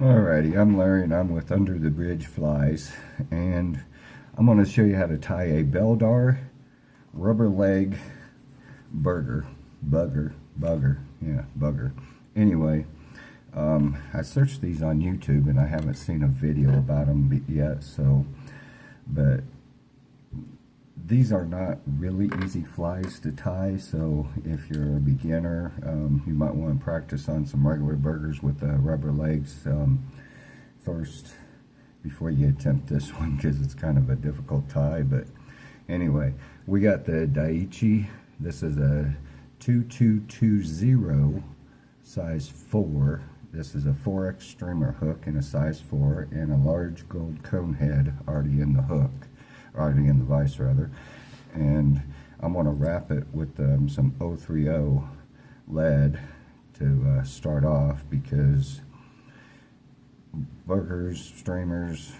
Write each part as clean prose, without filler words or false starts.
Alrighty, I'm Larry and I'm with Under the Bridge Flies, and I'm going to show you how to tie a Beldar rubber leg bugger. Anyway, I searched these on YouTube and I haven't seen a video about them yet, but these are not really easy flies to tie, so if you're a beginner, you might want to practice on some regular burgers with rubber legs first before you attempt this one, because it's kind of a difficult tie. But anyway, we got the Daiichi. This is a 2220 size 4. This is a 4X streamer hook in a size 4 and a large gold cone head already in the hook. Already in the vise rather, and I'm going to wrap it with some 030 lead to start off, because burgers, streamers,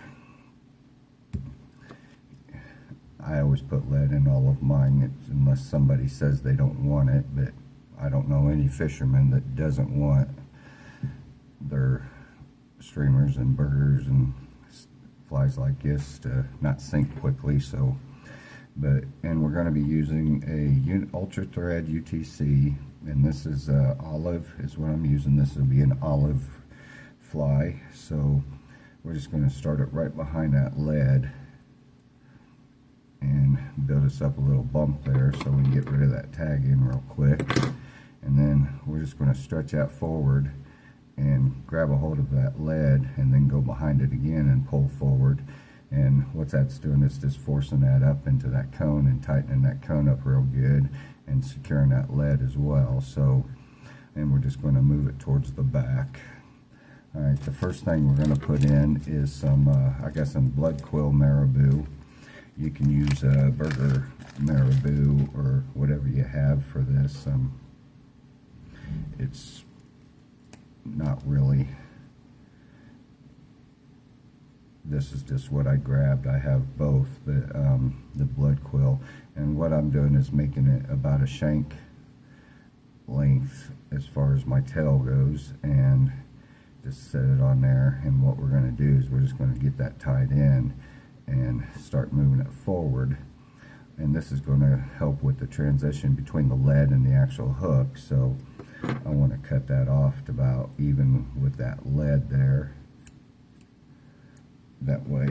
I always put lead in all of mine, unless somebody says they don't want it, but I don't know any fisherman that doesn't want their streamers and burgers and flies like this to not sink quickly. So, and we're going to be using a ultra thread UTC, and this is olive is what I'm using. This will be an olive fly, so we're just going to start it right behind that lead and build us up a little bump there so we can get rid of that tag in real quick, and then we're just going to stretch that forward and grab a hold of that lead and then go behind it again and pull forward. And what that's doing is just forcing that up into that cone and tightening that cone up real good and securing that lead as well. So, and we're just going to move it towards the back. Alright, the first thing we're going to put in is some, I got some blood quill marabou. You can use burger marabou or whatever you have for this. It's not really, this is just what I grabbed. I have both, but the blood quill, and what I'm doing is making it about a shank length as far as my tail goes, and just set it on there. And what we're going to do is we're just going to get that tied in and start moving it forward, and this is going to help with the transition between the lead and the actual hook. So I want to cut that off to about even with that lead there. That way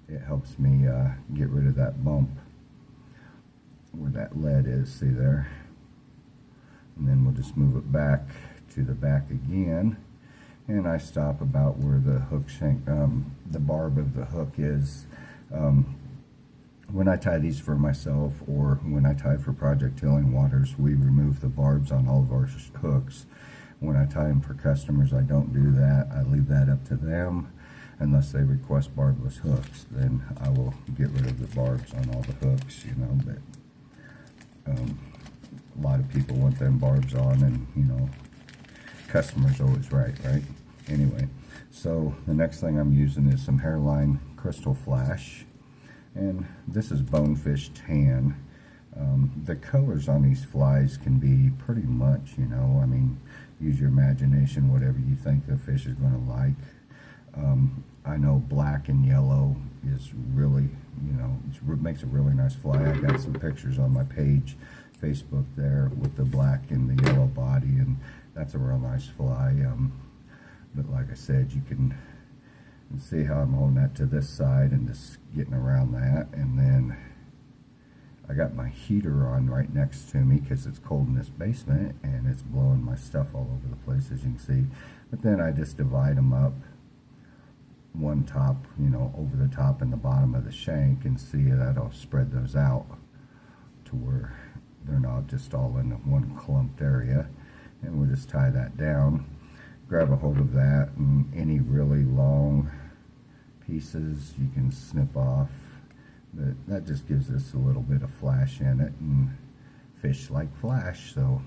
it helps me get rid of that bump where that lead is, see there? And then we'll just move it back to the back again, and I stop about where the hook shank, the barb of the hook is. When I tie these for myself, or when I tie for Project Healing Waters, we remove the barbs on all of our hooks. When I tie them for customers, I don't do that. I leave that up to them, unless they request barbless hooks. Then I will get rid of the barbs on all the hooks, you know. But a lot of people want them barbs on, and you know, customer's always right? Anyway, so the next thing I'm using is some Hairline Crystal Flash. And this is bonefish tan. The colors on these flies can be pretty much, you know, I mean, use your imagination, whatever you think the fish is going to like. I know black and yellow is really, you know, it makes a really nice fly. I got some pictures on my page, Facebook there, with the black and the yellow body, and that's a real nice fly. But like I said, you can see how I'm holding that to this side and just getting around that. And then I got my heater on right next to me because it's cold in this basement and it's blowing my stuff all over the place, as you can see. But then I just divide them up, one top, you know, over the top and the bottom of the shank, and see that I'll spread those out to where they're not just all in one clumped area. And we'll just tie that down, grab a hold of that, and any really long pieces you can snip off, but that just gives us a little bit of flash in it, and fish like flash. So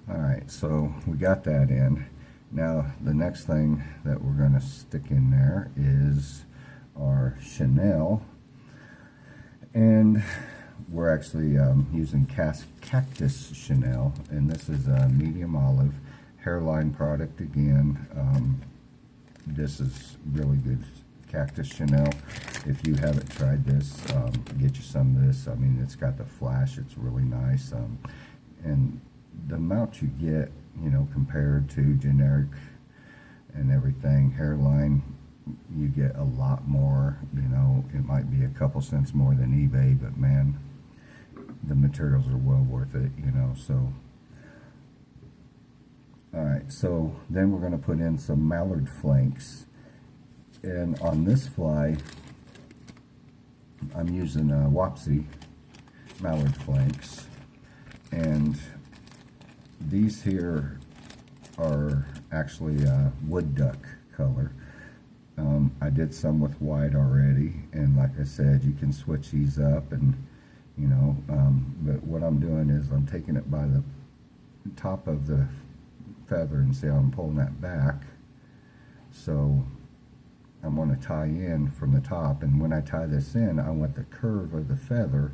alright, so we got that in. Now the next thing that we're going to stick in there is our chenille, and we're actually using cactus chenille, and this is a medium olive, hairline product again. This is really good cactus chenille. If you haven't tried this, get you some of this. I mean, it's got the flash. It's really nice. And the amount you get, you know, compared to generic and everything, hairline, you get a lot more. You know, it might be a couple cents more than eBay, but man, the materials are well worth it, you know. So alright, so then we're going to put in some mallard flanks, and on this fly I'm using Wapsi mallard flanks, and these here are actually wood duck color. I did some with white already, and like I said, you can switch these up, and you know, but what I'm doing is I'm taking it by the top of the feather, and see how I'm pulling that back. So I'm going to tie in from the top, and when I tie this in, I want the curve of the feather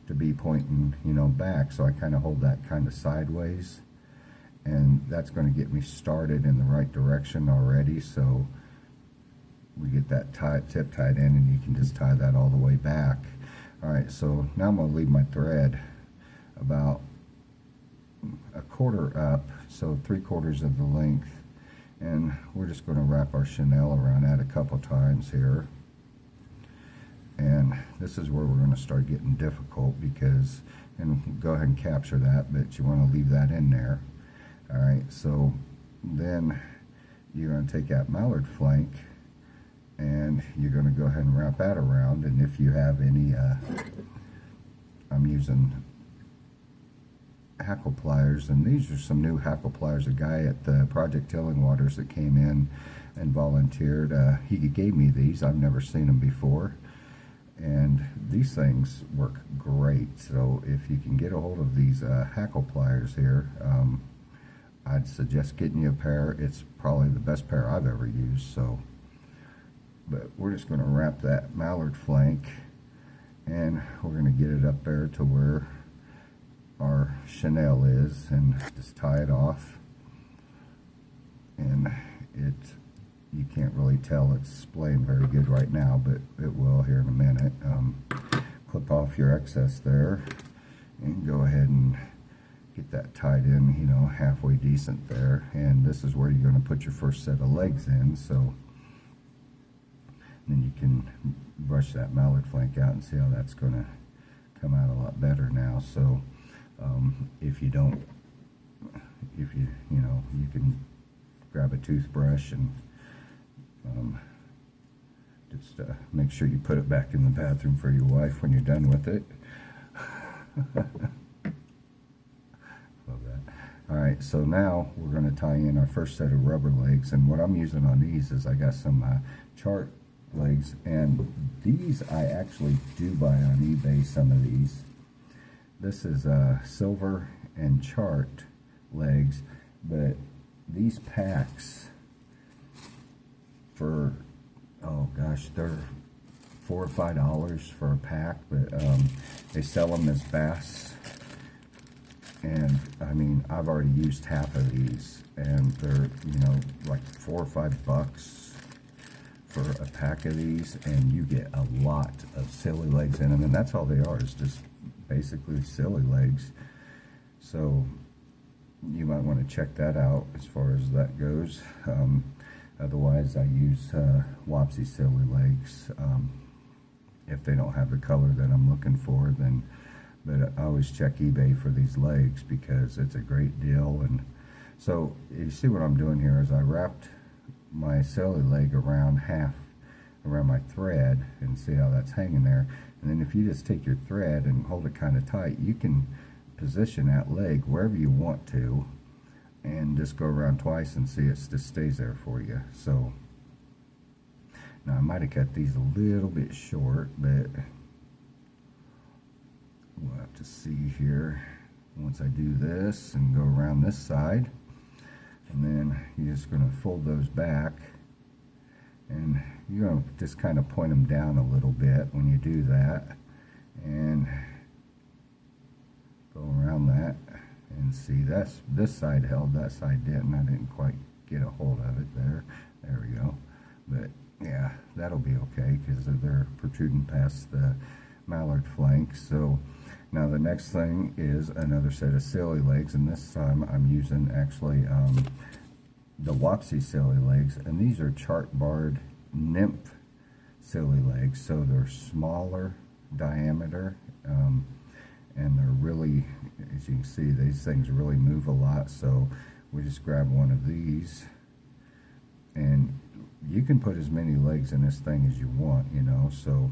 to be pointing, you know, back. So I kind of hold that kind of sideways, and that's going to get me started in the right direction already. So we get that tip tied in, and you can just tie that all the way back. Alright, so now I'm going to leave my thread about a quarter up, so 3/4 of the length, and we're just going to wrap our chenille around that a couple times here. And this is where we're going to start getting difficult, because, and go ahead and capture that, but you want to leave that in there. Alright, so then you're going to take that mallard flank, and you're going to go ahead and wrap that around. And if you have any, I'm using hackle pliers, and these are some new hackle pliers. A guy at the Project Tilling Waters that came in and volunteered, he gave me these. I've never seen them before, and these things work great. So if you can get a hold of these hackle pliers here, I'd suggest getting you a pair. It's probably the best pair I've ever used. So, but we're just going to wrap that mallard flank, and we're going to get it up there to where our chenille is, and just tie it off. And you can't really tell it's splaying very good right now, but it will here in a minute. Clip off your excess there, and go ahead and get that tied in, you know, halfway decent there. And this is where you're going to put your first set of legs in. So then you can brush that mallard flank out and see how that's going to come out a lot better now. So if you don't, you know, you can grab a toothbrush and just make sure you put it back in the bathroom for your wife when you're done with it. Love that. Alright, so now we're going to tie in our first set of rubber legs, and what I'm using on these is I got some chart legs, and these I actually do buy on eBay, some of these. This is silver and chart legs, but these packs for, oh gosh, they're $4 or $5 for a pack, but they sell them as bass, and I mean, I've already used half of these, and they're, you know, like $4 or $5 for a pack of these, and you get a lot of silly legs in them, and that's all they are, is just basically silly legs. So you might want to check that out as far as that goes. Otherwise, I use Wapsi silly legs. If they don't have the color that I'm looking for, then, but I always check eBay for these legs because it's a great deal. And so you see what I'm doing here is I wrapped my silly leg around my thread, and see how that's hanging there. And then if you just take your thread and hold it kind of tight, you can position that leg wherever you want to, and just go around twice and see it just stays there for you. So now I might have cut these a little bit short, but we'll have to see here once I do this and go around this side. And then you're just going to fold those back, and you're going to just kind of point them down a little bit when you do that, and go around that, And see, this side held, that side didn't. I didn't quite get a hold of it there. There we go. But yeah, that'll be okay because they're protruding past the mallard flank. So now the next thing is another set of silly legs, and this time I'm using actually the Wapsie silly legs, and these are chart barred nymph silly legs, so they're smaller diameter, and they're really, as you can see, these things really move a lot. So we just grab one of these, and you can put as many legs in this thing as you want, you know. So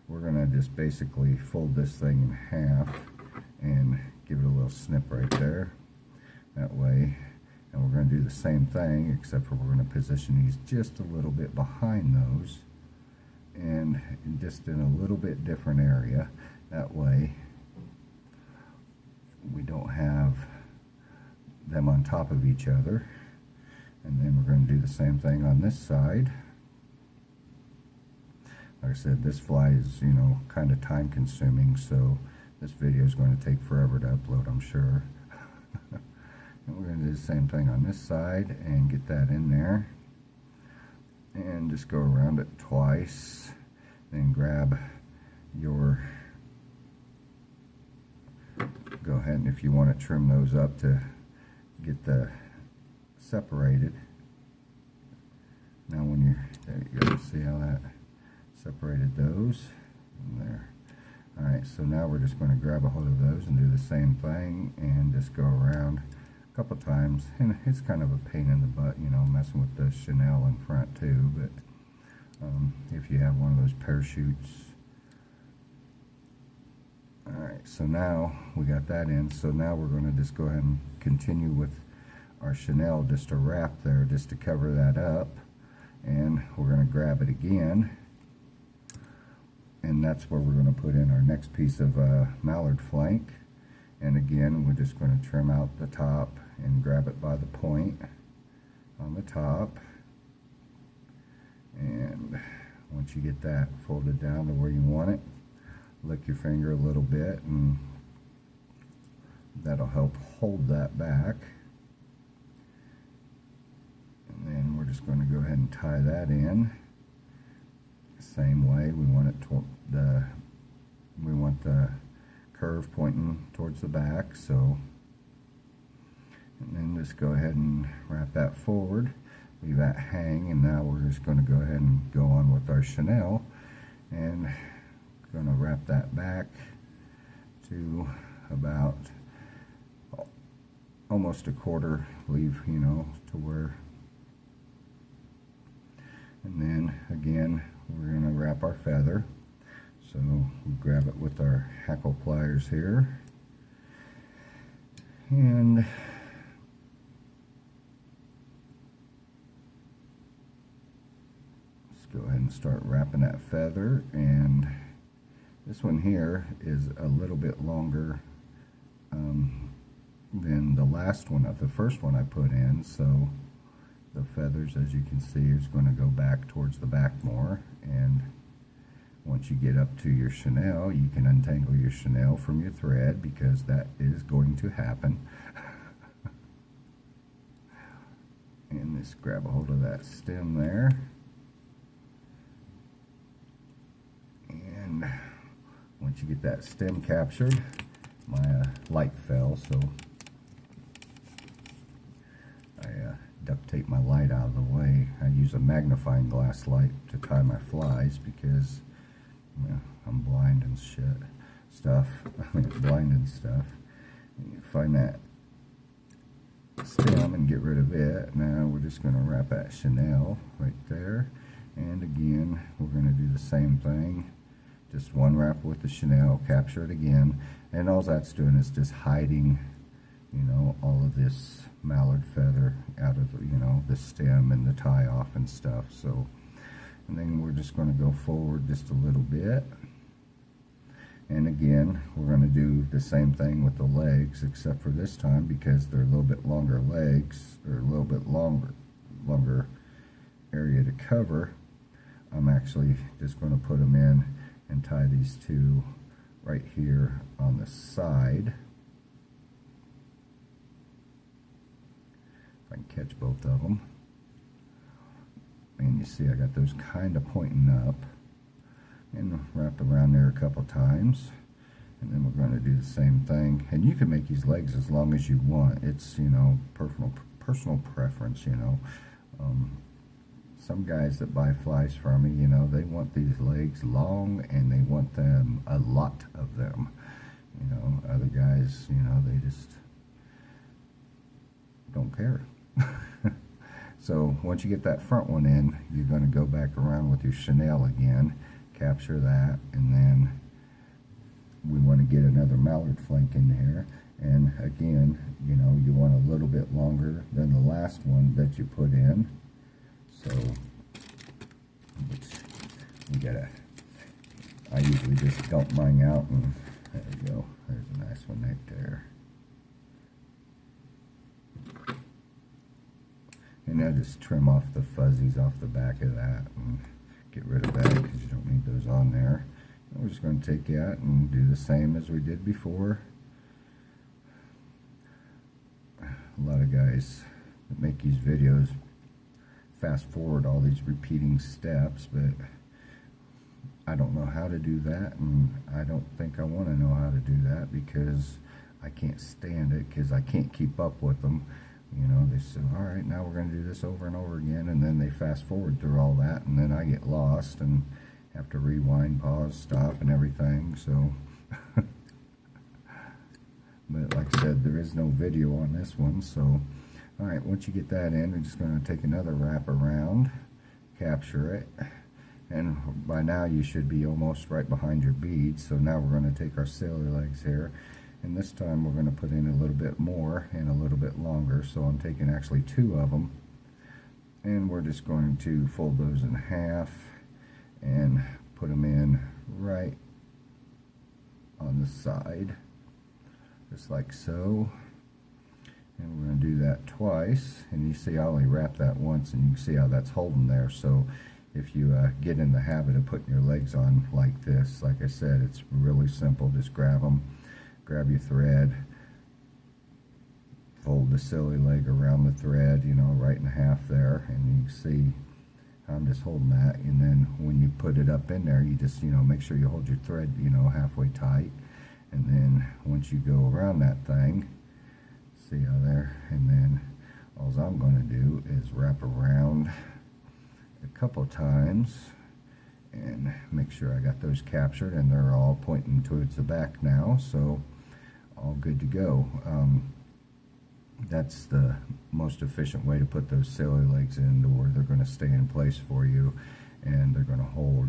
we're gonna just basically fold this thing in half and give it a little snip right there, that way. And we're going to do the same thing, except for we're going to position these just a little bit behind those, and just in a little bit different area. That way we don't have them on top of each other. And then we're going to do the same thing on this side. Like I said, this fly is, you know, kind of time consuming, so this video is going to take forever to upload, I'm sure. And we're going to do the same thing on this side and get that in there. And just go around it twice. Then grab your, go ahead, and if you want to trim those up to get the separated. Now when you're, there you go, see how that separated those in there. Alright, so now we're just going to grab a hold of those and do the same thing and just go around a couple times. And it's kind of a pain in the butt, you know, messing with the chenille in front too, but if you have one of those parachutes. Alright, so now we got that in, so now we're going to just go ahead and continue with our chenille, just a wrap there just to cover that up, and we're going to grab it again, and that's where we're going to put in our next piece of mallard flank. And again, we're just going to trim out the top and grab it by the point on the top, and once you get that folded down to where you want it, lick your finger a little bit and that'll help hold that back. And then we're just going to go ahead and tie that in. Same way, we want it to we want the curve pointing towards the back, so, and then just go ahead and wrap that forward, leave that hang, and now we're just going to go ahead and go on with our chenille, and going to wrap that back to about almost a quarter, leave, you know, to where, and then again we're going to wrap our feather. So we grab it with our hackle pliers here, and let's go ahead and start wrapping that feather. And this one here is a little bit longer than the last one, the first one I put in, so the feathers, as you can see, is going to go back towards the back more. And once you get up to your chenille, you can untangle your chenille from your thread, because that is going to happen. And just grab a hold of that stem there. And once you get that stem captured, my light fell, so I duct tape my light out of the way. I use a magnifying glass light to tie my flies because, you know, I'm blind and stuff. I mean, it's blind and stuff. And you find that stem and get rid of it. Now we're just going to wrap that chenille right there, and again we're going to do the same thing. Just one wrap with the chenille, capture it again, and all that's doing is just hiding, you know, all of this mallard feather out of, you know, the stem and the tie off and stuff. So, and then we're just going to go forward just a little bit, and again we're going to do the same thing with the legs, except for this time, because they're a little bit longer legs, or a little bit longer area to cover, I'm actually just going to put them in and tie these two right here on the side. if I can catch both of them. And you see I got those kind of pointing up, and wrap around there a couple times, and then we're going to do the same thing. And you can make these legs as long as you want. It's, you know, personal preference, you know. Some guys that buy flies from me, you know, they want these legs long and they want them, a lot of them. You know, other guys, you know, they just don't care. So once you get that front one in, you're going to go back around with your chenille again, capture that, and then we want to get another mallard flank in here. And again, you know, you want a little bit longer than the last one that you put in. So I usually just dump mine out, and there we go. There's a nice one right there. And I just trim off the fuzzies off the back of that and get rid of that because you don't need those on there. And we're just going to take that and do the same as we did before. A lot of guys that make these videos fast forward all these repeating steps, but I don't know how to do that, and I don't think I want to know how to do that because I can't stand it, because I can't keep up with them. You know, they say, all right, now we're going to do this over and over again, and then they fast forward through all that, and then I get lost and have to rewind, pause, stop, and everything. So but like I said, there is no video on this one. So all right, once you get that in, we're just going to take another wrap around, capture it, and by now you should be almost right behind your beads. So now we're going to take our silly legs here, and this time we're going to put in a little bit more and a little bit longer. So I'm taking actually 2 of them, and we're just going to fold those in half and put them in right on the side, just like so. And we're going to do that twice, and you see I only wrap that once, and you can see how that's holding there. So if you get in the habit of putting your legs on like this, like I said, it's really simple. Just grab them, grab your thread, fold the silly leg around the thread, you know, right in half there, and you can see I'm just holding that. And then when you put it up in there, you just, you know, make sure you hold your thread, you know, halfway tight. And then once you go around that thing, see how there, and then all I'm going to do is wrap around a couple times and make sure I got those captured, and they're all pointing towards the back now, so all good to go. That's the most efficient way to put those silly legs in, to where they're going to stay in place for you and they're going to hold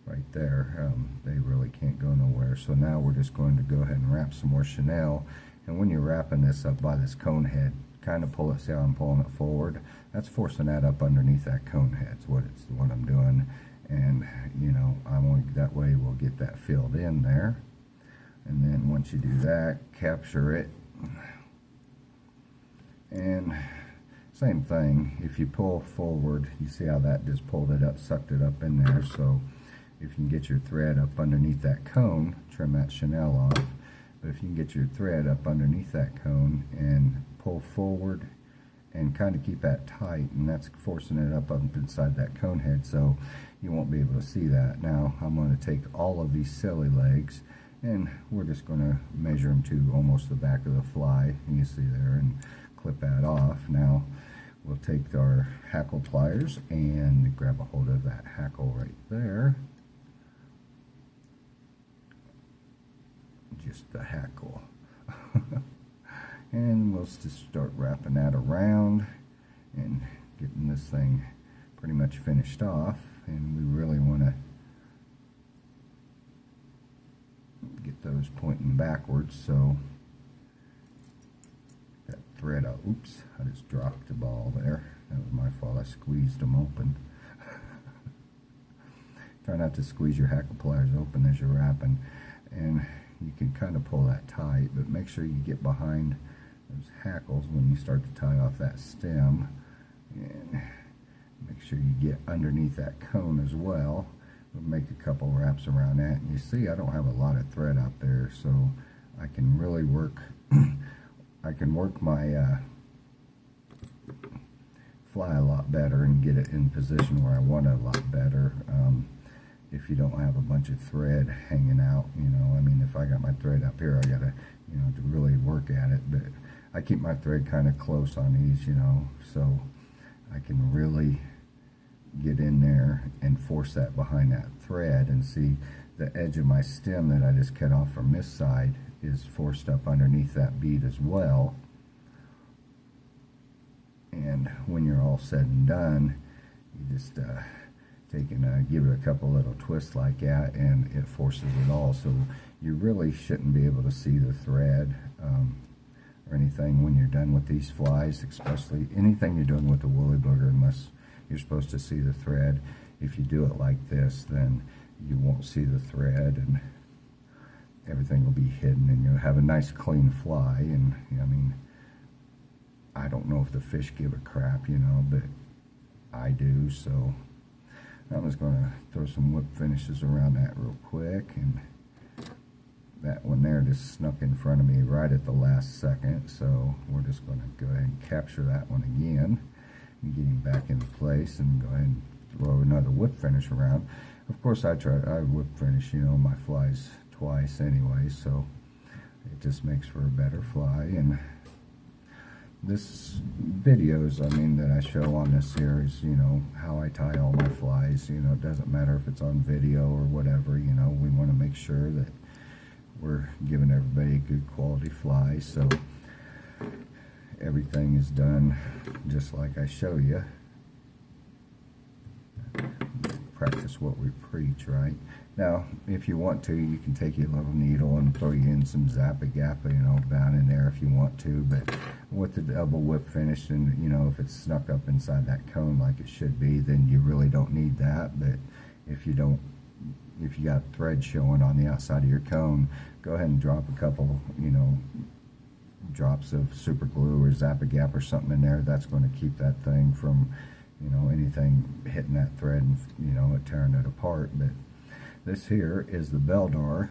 right there. They really can't go nowhere. So now we're just going to go ahead and wrap some more chenille. And when you're wrapping this up by this cone head, kind of pull it. See how I'm pulling it forward? That's forcing that up underneath that cone head. It's what I'm doing. And you know, that way we'll get that filled in there. And then once you do that, capture it. And same thing, if you pull forward, you see how that just pulled it up, sucked it up in there. So if you can get your thread up underneath that cone, trim that chenille off. But if you can get your thread up underneath that cone and pull forward and kind of keep that tight, and that's forcing it up inside that cone head, so you won't be able to see that. Now I'm going to take all of these silly legs, and we're just going to measure them to almost the back of the fly, you see there, and clip that off. Now we'll take our hackle pliers and grab a hold of that hackle right there, just the hackle. And we'll just start wrapping that around and getting this thing pretty much finished off. And we really want to get those pointing backwards, so that thread out. Oops, I just dropped the ball there. That was my fault. I squeezed them open. Try not to squeeze your hackle pliers open as you're wrapping, and you can kind of pull that tight, but make sure you get behind those hackles when you start to tie off that stem, and make sure you get underneath that cone as well. We'll make a couple wraps around that, and you see I don't have a lot of thread out there, so I can really work I can work my fly a lot better and get it in position where I want it a lot better. If you don't have a bunch of thread hanging out, you know, I mean, if I got my thread up here, I gotta, you know, to really work at it, but I keep my thread kind of close on these, you know, so I can really get in there and force that behind that thread, and see the edge of my stem that I just cut off from this side is forced up underneath that bead as well. And when you're all said and done, you just take and give it a couple little twists like that, and it forces it all. So you really shouldn't be able to see the thread or anything when you're done with these flies, especially anything you're doing with the woolly booger, unless you're supposed to see the thread. If you do it like this, then you won't see the thread, and everything will be hidden, and you'll have a nice clean fly. And I mean, I don't know if the fish give a crap, you know, but I do. So I'm just going to throw some whip finishes around that real quick, and that one there just snuck in front of me right at the last second, so we're just going to go ahead and capture that one again and get him back into place, and go ahead and throw another whip finish around. Of course, I whip finish, you know, my flies twice anyway, so it just makes for a better fly. And this videos, I mean, that I show on this series, you know, how I tie all my flies, you know, it doesn't matter if it's on video or whatever, you know, we want to make sure that we're giving everybody a good quality fly, so everything is done just like I show you. Practice what we preach, right? Now, if you want to, you can take your little needle and throw you in some Zappa-Gappa, you know, down in there if you want to, but with the double whip finish, and, you know, if it's snuck up inside that cone like it should be, then you really don't need that. But if you don't, if you got thread showing on the outside of your cone, go ahead and drop a couple, you know, drops of super glue or Zappa-Gap or something in there. That's going to keep that thing from, you know, anything hitting that thread and, you know, it tearing it apart. But this here is the Beldar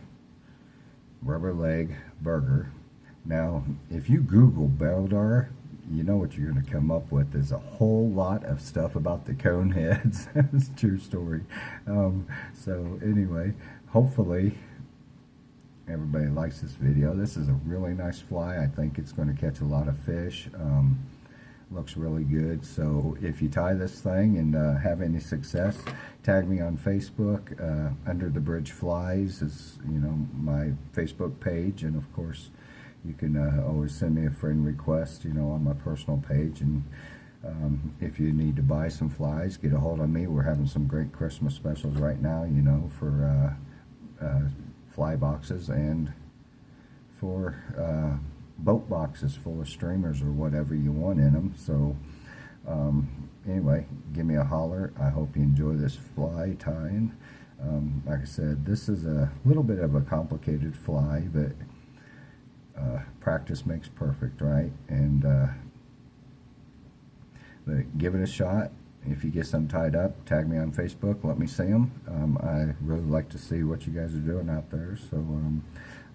rubber leg burger. Now, if you Google Beldar, you know what you're going to come up with is a whole lot of stuff about the cone heads. It's a true story. So anyway, hopefully everybody likes this video. This is a really nice fly. I think it's going to catch a lot of fish. Looks really good. So if you tie this thing and have any success, tag me on Facebook. Under the Bridge Flies is, you know, my Facebook page, and of course you can always send me a friend request, you know, on my personal page. And if you need to buy some flies, get a hold of me. We're having some great Christmas specials right now, you know, for fly boxes and for boat boxes full of streamers or whatever you want in them. So anyway, give me a holler. I hope you enjoy this fly tying. Like I said, this is a little bit of a complicated fly, but practice makes perfect, right? And but give it a shot. If you get some tied up, tag me on Facebook, let me see them. I really like to see what you guys are doing out there, so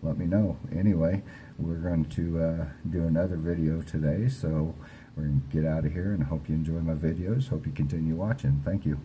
let me know. Anyway, we're going to do another video today, so we're going to get out of here, and hope you enjoy my videos. Hope you continue watching. Thank you.